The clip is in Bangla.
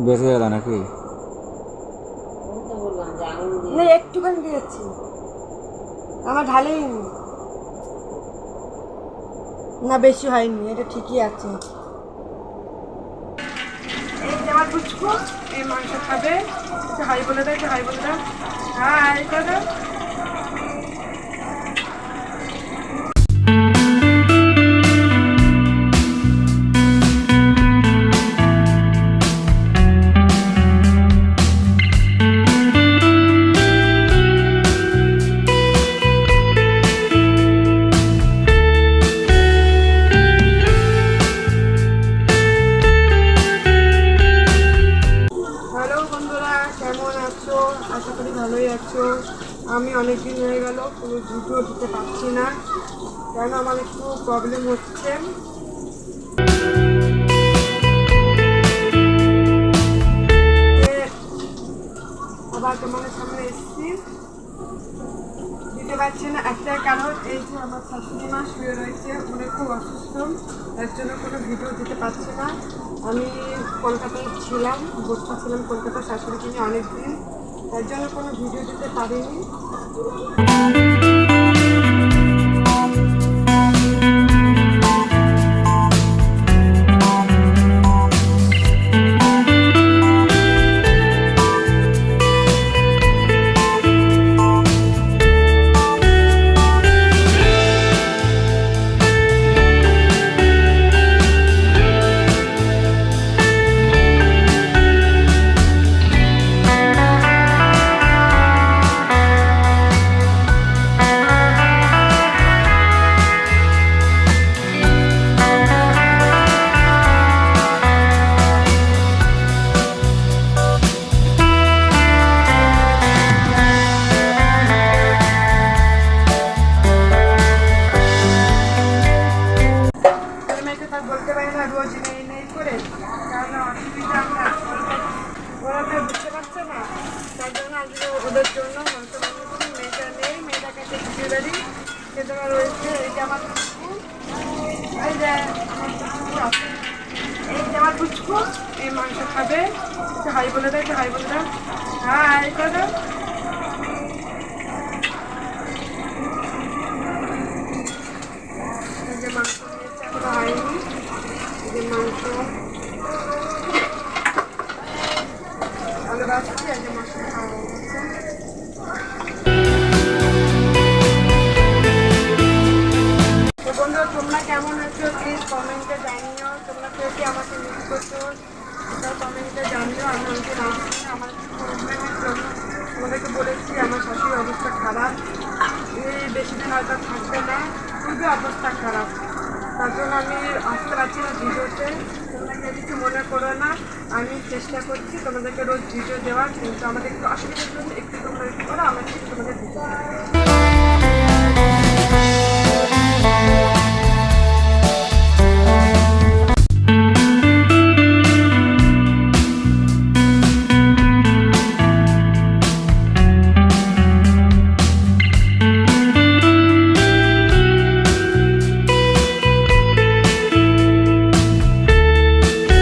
বেঁচে গেল নাকি? না একটুখানি দিয়েছি, আমার ঢালেই নি। না বেশি হয়নি, এটা ঠিকই আছে। এই যে আমার পুচকু এই মাংস খাবে, একটু হাই বলে দাও, একটু হাই বলে দাও, হাই করে দাও। হ্যালো বন্ধুরা, কেমন আছো? আশা করি ভালোই আছো। আমি অনেকদিন হয়ে গেল কোনো ভিডিও দিতে পারছি না, কেন আমার একটু প্রবলেম হচ্ছে। আবার তোমাদের সামনে এসেছি, দিতে পারছি না একটাই কারণ, এই যে আমার শাশুড়ি মা শুয়ে রয়েছে, উনি খুব অসুস্থ, তার জন্য কোনো ভিডিও দিতে পারছি না। আমি কলকাতায় ছিলাম, বসে ছিলাম কলকাতা শাশুড়িকে নিয়ে অনেকদিন, তার জন্য কোনো ভিডিও দিতে পারিনি। মেয়েকে তার বলতে পারি না রোজ নেই নেই করে, কারণ অসুবিধা আমরা ওরা তো বুঝতে পারছে না, তার জন্য আজকে ওদের জন্য মাংস রান্না করি। মেয়েটা নেই, মেয়েটা কাছে খিচুড়ি বাড়ি খেতে রয়েছে। এই যে আমার পুচকু, এই যে আমার পুচকু আছে, এই যে আমার পুচকু এই মাংস খাবে, একটু হাই বলে দাও, একটু হাই বলে দাও, হাই করে দাও। এই যে মাংস নিয়েছে, এখনো হয়নি। এই যে মাংস আলু ভাজছি, এই যে মশলা খাওয়া হচ্ছে। তো বন্ধুরা, তোমরা কেমন আছো প্লিজ কমেন্টে জানিও। তোমরা কেউ কি আমাকে মিস করছো সেটাও কমেন্টে জানিও। আমি অনেকে আসছি, আমার প্রবলেমের জন্য তোমাদেরকে বলেছি আমার শাশুড়ির অবস্থা খারাপ, এই বেশি দিন হয়তো থাকবে না, খুবই অবস্থা খারাপ, তার জন্য আমি আসতে পারছি না ভিডিওতে। তোমরা কেউ কিছু মনে করো না, আমি চেষ্টা করছি তোমাদেরকে রোজ ভিডিও দেওয়ার, কিন্তু আমাদের একটু অসুবিধার জন্য একটু তোমরা একটু করো, আমরা ঠিক তোমাদের